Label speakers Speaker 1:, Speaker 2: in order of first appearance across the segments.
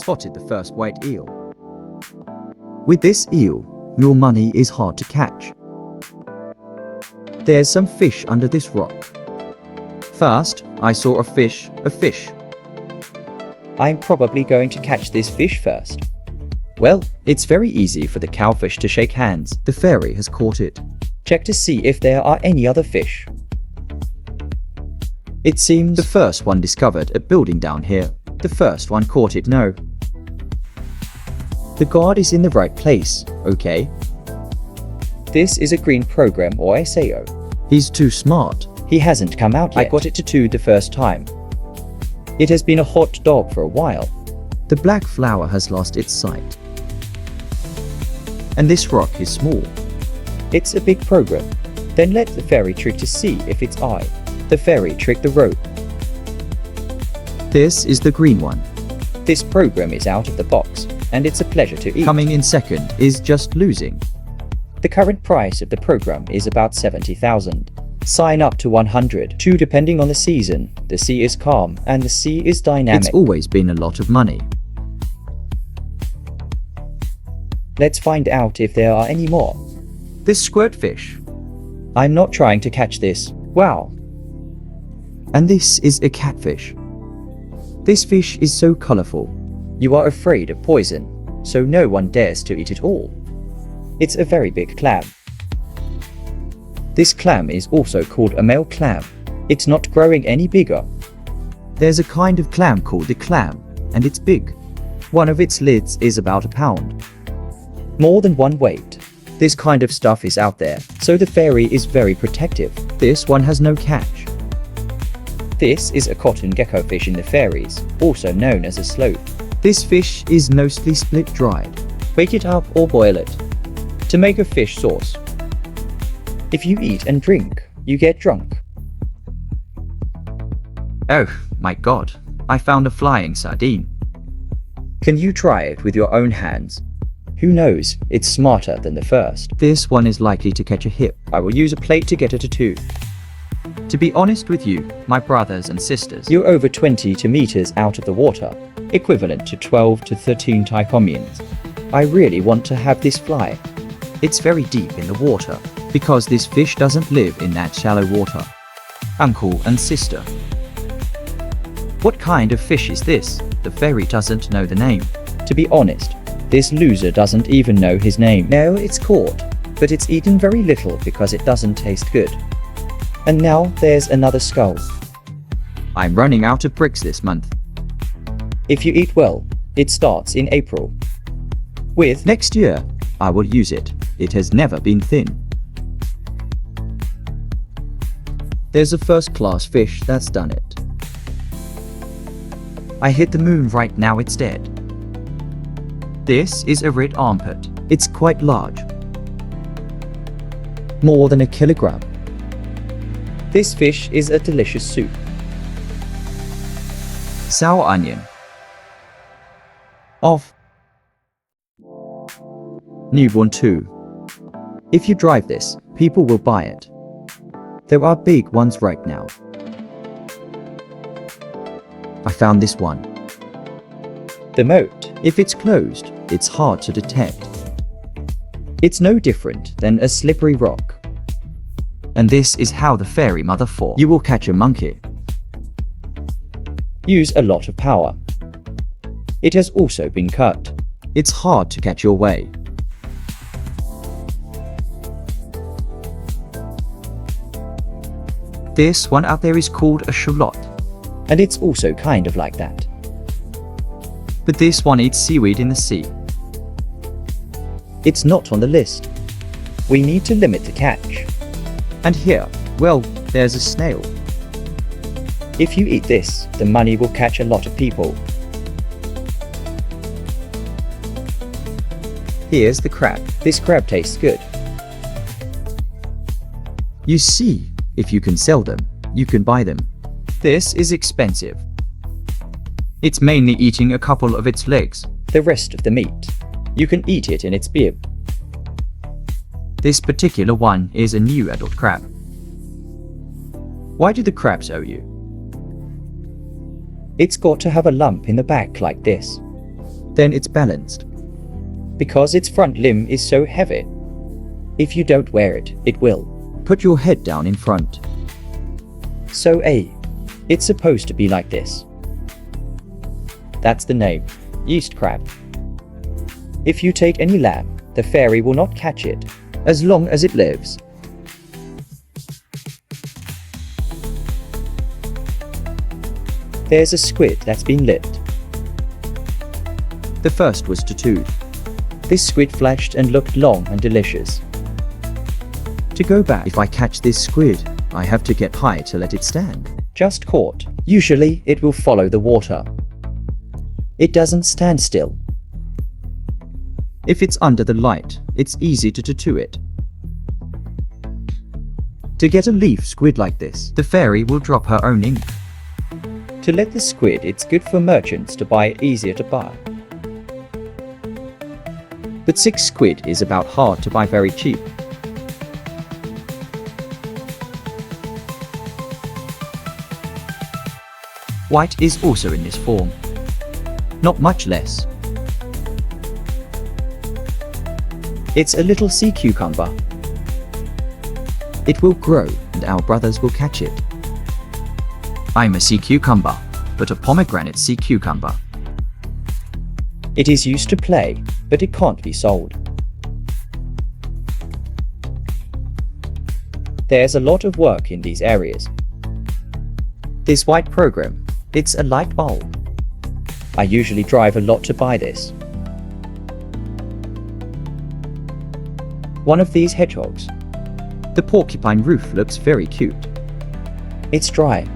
Speaker 1: spotted the first white eel. With this eel, your money is hard to catch. There's some fish under this rock. First, I saw a fish.
Speaker 2: I'm probably going to catch this fish first. Well, it's very easy for the cowfish to shake hands.
Speaker 1: The fairy has caught it.
Speaker 2: Check to see if there are any other fish.
Speaker 1: It seems the first one discovered a building down here. The first one caught it. No.
Speaker 2: The guard is in the right place, okay? This is a green program or SAO.
Speaker 1: He's too smart.
Speaker 2: He hasn't come out yet. I got it to 2 the first time. It has been a hot dog for a while.
Speaker 1: The black flower has lost its sight. And this rock is small.
Speaker 2: It's a big program. Then let the fairy trick to see if it's I. The fairy trick the rope.
Speaker 1: This is the green one.
Speaker 2: This program is out of the box, and it's a pleasure to eat.
Speaker 1: Coming in second is just losing.
Speaker 2: The current price of the program is about 70,000. Sign up to 102 depending on the season. The sea is calm and the sea is dynamic.
Speaker 1: It's always been a lot of money.
Speaker 2: Let's find out if there are any more.
Speaker 1: This squirt fish.
Speaker 2: I'm not trying to catch this. Wow.
Speaker 1: And this is a catfish. This fish is so colorful.
Speaker 2: You are afraid of poison, so no one dares to eat it all. It's a very big clam. This clam is also called a male clam. It's not growing any bigger.
Speaker 1: There's a kind of clam called the clam, and it's big. One of its lids is about a pound.
Speaker 2: More than one weight. This kind of stuff is out there, so the fairy is very protective.
Speaker 1: This one has no catch.
Speaker 2: This is a cotton gecko fish in the fairies, also known as a sloth.
Speaker 1: This fish is mostly split dried.
Speaker 2: Bake it up or boil it to make a fish sauce. If you eat and drink, you get drunk.
Speaker 1: Oh my god, I found a flying sardine.
Speaker 2: Can you try it with your own hands? Who knows, it's smarter than the first.
Speaker 1: This one is likely to catch a hip.
Speaker 2: I will use a plate to get it a 2.
Speaker 1: To be honest with you, my brothers and sisters,
Speaker 2: you're over 20 meters out of the water, equivalent to 12 to 13 Tycomians. I really want to have this fly.
Speaker 1: It's very deep in the water, because this fish doesn't live in that shallow water. Uncle and sister. What kind of fish is this? The fairy doesn't know the name.
Speaker 2: To be honest, this loser doesn't even know his name. No, it's caught, but it's eaten very little because it doesn't taste good. And now there's another skull.
Speaker 1: I'm running out of bricks this month.
Speaker 2: If you eat well, it starts in April. With
Speaker 1: next year, I will use it. It has never been thin. There's a first-class fish that's done it. I hit the moon right now, it's dead. This is a red armpit. It's quite large.
Speaker 2: More than a kilogram. This fish is a delicious soup.
Speaker 1: Sour onion.
Speaker 2: Off.
Speaker 1: Newborn 2. If you drive this, people will buy it. There are big ones right now. I found this one.
Speaker 2: The moat.
Speaker 1: If it's closed, it's hard to detect.
Speaker 2: It's no different than a slippery rock.
Speaker 1: And this is how the fairy mother fought. You will catch a monkey.
Speaker 2: Use a lot of power. It has also been cut.
Speaker 1: It's hard to catch your way. This one out there is called a shallot.
Speaker 2: And it's also kind of like that.
Speaker 1: But this one eats seaweed in the sea.
Speaker 2: It's not on the list. We need to limit the catch.
Speaker 1: And here, well, there's a snail.
Speaker 2: If you eat this, the money will catch a lot of people. Here's the crab. This crab tastes good.
Speaker 1: You see, if you can sell them, you can buy them. This is expensive. It's mainly eating a couple of its legs.
Speaker 2: The rest of the meat, you can eat it in its bib.
Speaker 1: This particular one is a new adult crab. Why do the crabs owe you?
Speaker 2: It's got to have a lump in the back like this.
Speaker 1: Then it's balanced.
Speaker 2: Because its front limb is so heavy. If you don't wear it, it will.
Speaker 1: Put your head down in front.
Speaker 2: So it's supposed to be like this. That's the name, yeast crab. If you take any lamb, the fairy will not catch it,
Speaker 1: As long as it lives.
Speaker 2: There's a squid that's been lit.
Speaker 1: The first was tattooed.
Speaker 2: This squid flashed and looked long and delicious.
Speaker 1: To go back, if I catch this squid, I have to get high to let it stand.
Speaker 2: Just caught. Usually, it will follow the water. It doesn't stand still.
Speaker 1: If it's under the light, it's easy to tattoo it. To get a leaf squid like this, the fairy will drop her own ink.
Speaker 2: To let the squid, it's good for merchants to buy it easier to buy.
Speaker 1: But 6 squid is about hard to buy very cheap. White is also in this form. Not much less.
Speaker 2: It's a little sea cucumber.
Speaker 1: It will grow and our brothers will catch it. I'm a sea cucumber, but a pomegranate sea cucumber.
Speaker 2: It is used to play, but it can't be sold. There's a lot of work in these areas. This white program, it's a light bulb. I usually drive a lot to buy this. One of these hedgehogs.
Speaker 1: The porcupine roof looks very cute.
Speaker 2: It's dry.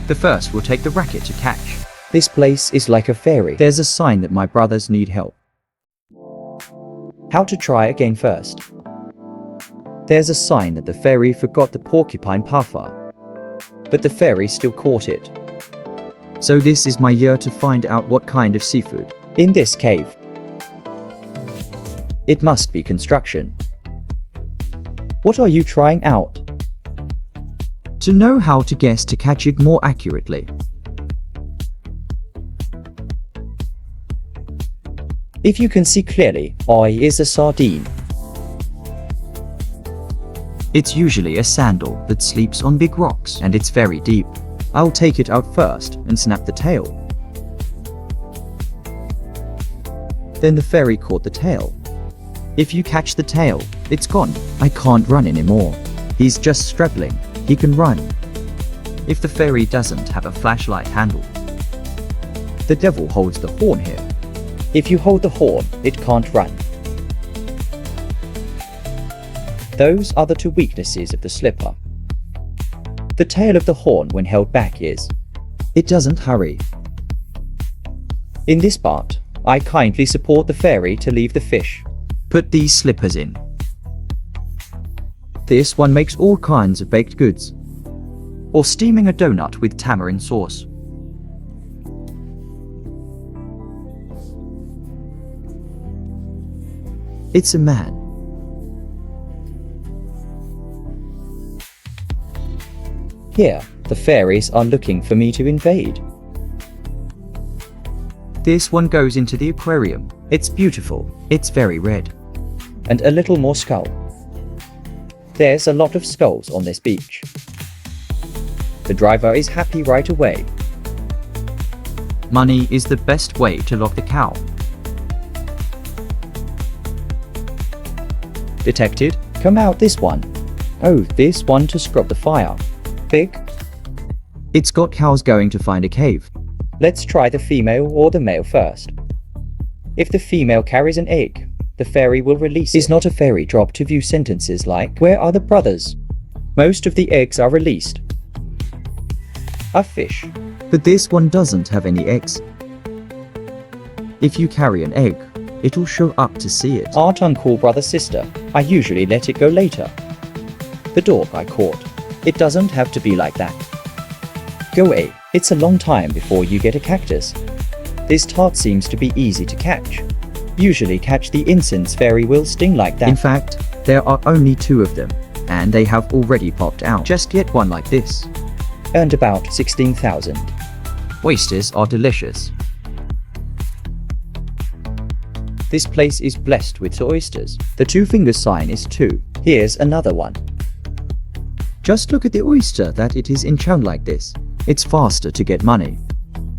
Speaker 1: The first will take the racket to catch.
Speaker 2: This place is like a fairy.
Speaker 1: There's a sign that my brothers need help.
Speaker 2: How to try again first.
Speaker 1: There's a sign that the fairy forgot the porcupine puffer.
Speaker 2: But the fairy still caught it.
Speaker 1: So this is my year to find out what kind of seafood.
Speaker 2: In this cave. It must be construction. What are you trying out?
Speaker 1: To know how to guess to catch it more accurately.
Speaker 2: If you can see clearly, I is a sardine.
Speaker 1: It's usually a sandal that sleeps on big rocks and it's very deep. I'll take it out first and snap the tail. Then the fairy caught the tail. If you catch the tail, it's gone. I can't run anymore. He's just straddling. He can run. If the fairy doesn't have a flashlight handle. The devil holds the horn here.
Speaker 2: If you hold the horn, it can't run. Those are the 2 weaknesses of the slipper. The tail of the horn when held back is.
Speaker 1: It doesn't hurry.
Speaker 2: In this part, I kindly support the fairy to leave the fish.
Speaker 1: Put these slippers in. This one makes all kinds of baked goods. Or steaming a donut with tamarind sauce. It's a man.
Speaker 2: Here, the fairies are looking for me to invade.
Speaker 1: This one goes into the aquarium. It's beautiful. It's very red.
Speaker 2: And a little more skull. There's a lot of skulls on this beach. The driver is happy right away.
Speaker 1: Money is the best way to lock the cow.
Speaker 2: Detected, come out this one. Oh, this one to scrub the fire. Pig.
Speaker 1: It's got cows going to find a cave.
Speaker 2: Let's try the female or the male first. If the female carries an egg, the fairy will release it. Is not a fairy drop to view sentences like, where are the brothers? Most of the eggs are released. A fish.
Speaker 1: But this one doesn't have any eggs. If you carry an egg, it'll show up to see it.
Speaker 2: Aunt, uncle, brother, sister. I usually let it go later. The dog I caught. It doesn't have to be like that. Go away. It's a long time before you get a cactus. This tart seems to be easy to catch. Usually catch the incense fairy will sting like that.
Speaker 1: In fact, there are only 2 of them, and they have already popped out. Just get one like this.
Speaker 2: Earned about 16,000.
Speaker 1: Oysters are delicious.
Speaker 2: This place is blessed with oysters. The two-finger sign is 2. Here's another one.
Speaker 1: Just look at the oyster that it is in town like this. It's faster to get money.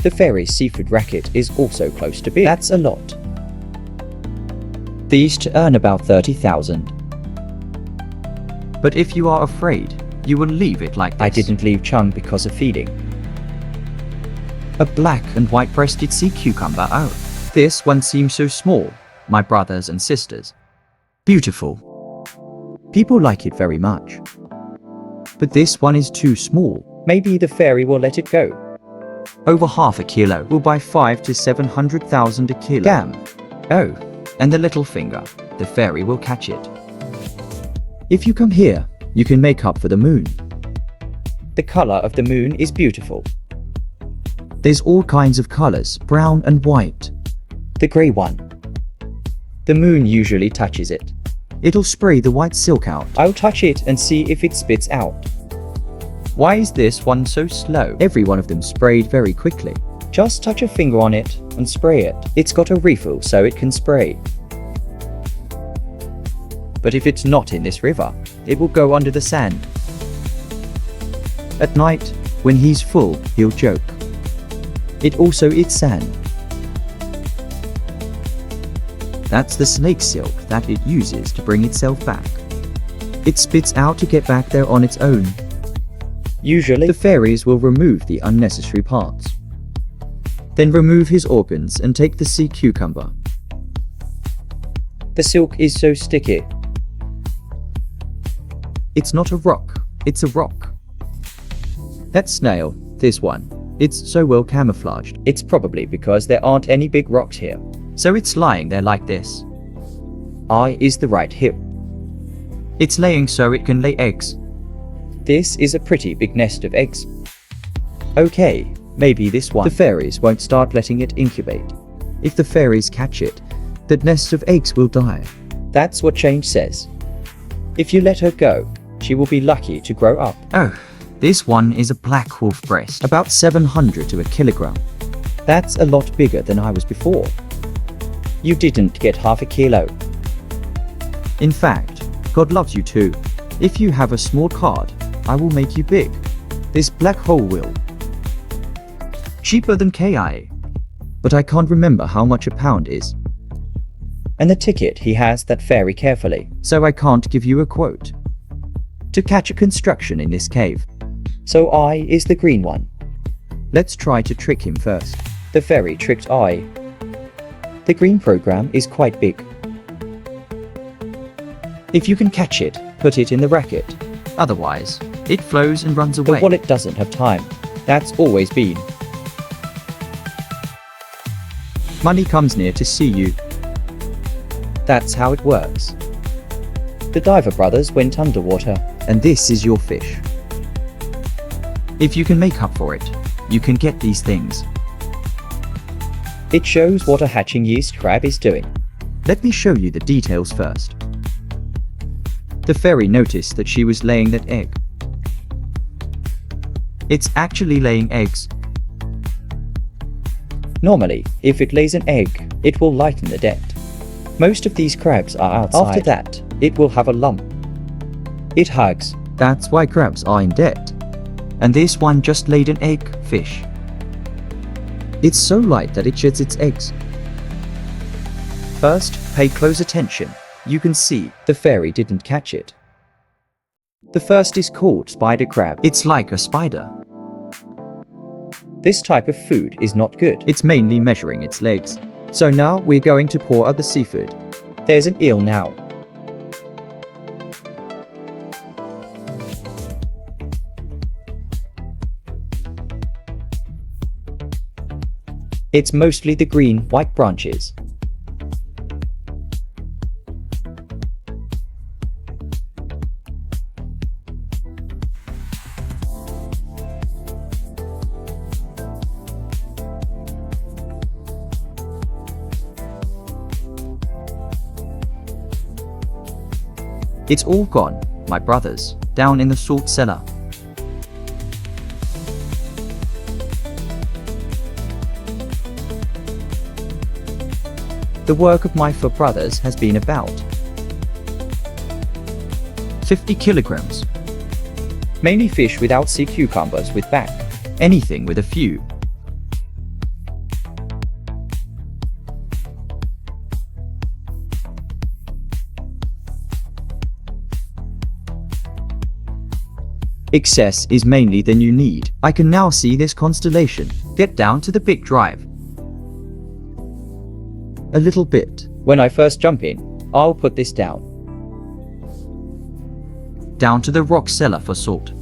Speaker 2: The ferry's seafood racket is also close to big. That's a lot. These to earn about 30,000.
Speaker 1: But if you are afraid, you will leave it like this.
Speaker 2: I didn't leave Chung because of feeding.
Speaker 1: A black and white-breasted sea cucumber. Oh, this one seems so small. My brothers and sisters. Beautiful.
Speaker 2: People like it very much.
Speaker 1: But this one is too small.
Speaker 2: Maybe the ferry will let it go.
Speaker 1: Over half a kilo will buy 5 to 700,000 a kilo.
Speaker 2: Damn.
Speaker 1: Oh, and the little finger. The ferry will catch it.
Speaker 2: If you come here, you can make up for the moon. The color of the moon is beautiful.
Speaker 1: There's all kinds of colors, brown and white.
Speaker 2: The gray one. The moon usually touches it.
Speaker 1: It'll spray the white silk out.
Speaker 2: I'll touch it and see if it spits out.
Speaker 1: Why is this one so slow?
Speaker 2: Every one of them sprayed very quickly. Just touch a finger on it and spray it. It's got a refill so it can spray. But if it's not in this river, it will go under the sand.
Speaker 1: At night, when he's full, he'll choke.
Speaker 2: It also eats sand.
Speaker 1: That's the snake silk that it uses to bring itself back. It spits out to get back there on its own.
Speaker 2: Usually, the fairies will remove the unnecessary parts.
Speaker 1: Then remove his organs and take the sea cucumber.
Speaker 2: The silk is so sticky.
Speaker 1: It's not a rock, it's a rock.
Speaker 2: That snail, this one,
Speaker 1: it's so well camouflaged.
Speaker 2: It's probably because there aren't any big rocks here.
Speaker 1: So it's lying there like this.
Speaker 2: I is the right hip.
Speaker 1: It's laying so it can lay eggs.
Speaker 2: This is a pretty big nest of eggs. Okay, maybe this one. The fairies won't start letting it incubate.
Speaker 1: If the fairies catch it, the nest of eggs will die.
Speaker 2: That's what change says. If you let her go, she will be lucky to grow up.
Speaker 1: Oh, this one is a black wolf breast, about 700 to a kilogram.
Speaker 2: That's a lot bigger than I was before. You didn't get half a kilo.
Speaker 1: In fact, God loves you too. If you have a small card, I will make you big. This black hole will. Cheaper than KI. But I can't remember how much a pound is.
Speaker 2: And the ticket he has that very carefully.
Speaker 1: So I can't give you a quote. To catch a construction in this cave.
Speaker 2: So I is the green one.
Speaker 1: Let's try to trick him first.
Speaker 2: The fairy tricked I. The green program is quite big. If you can catch it, put it in the racket.
Speaker 1: Otherwise, it flows and runs away.
Speaker 2: The wallet doesn't have time. That's always been.
Speaker 1: Money comes near to see you.
Speaker 2: That's how it works. The diver brothers went underwater.
Speaker 1: And this is your fish. If you can make up for it, you can get these things.
Speaker 2: It shows what a hatching yeast crab is doing.
Speaker 1: Let me show you the details first. The fairy noticed that she was laying that egg. It's actually laying eggs.
Speaker 2: Normally, if it lays an egg, it will lighten the debt. Most of these crabs are outside. After that, it will have a lump. It hugs.
Speaker 1: That's why crabs are in debt. And this one just laid an egg fish. It's so light that it sheds its eggs.
Speaker 2: First, pay close attention. You can see the fairy didn't catch it. The first is called spider crab.
Speaker 1: It's like a spider.
Speaker 2: This type of food is not good.
Speaker 1: It's mainly measuring its legs.
Speaker 2: So now we're going to pour out the seafood. There's an eel now. It's mostly the green, white branches.
Speaker 1: It's all gone, my brothers, down in the salt cellar.
Speaker 2: The work of my 4 brothers has been about
Speaker 1: 50 kilograms.
Speaker 2: mainly fish without sea cucumbers with back.
Speaker 1: Anything with a few. Excess is mainly than you need. I can now see this constellation. Get down to the big drive. A little bit.
Speaker 2: When I first jump in, I'll put this down.
Speaker 1: Down to the rock cellar for salt.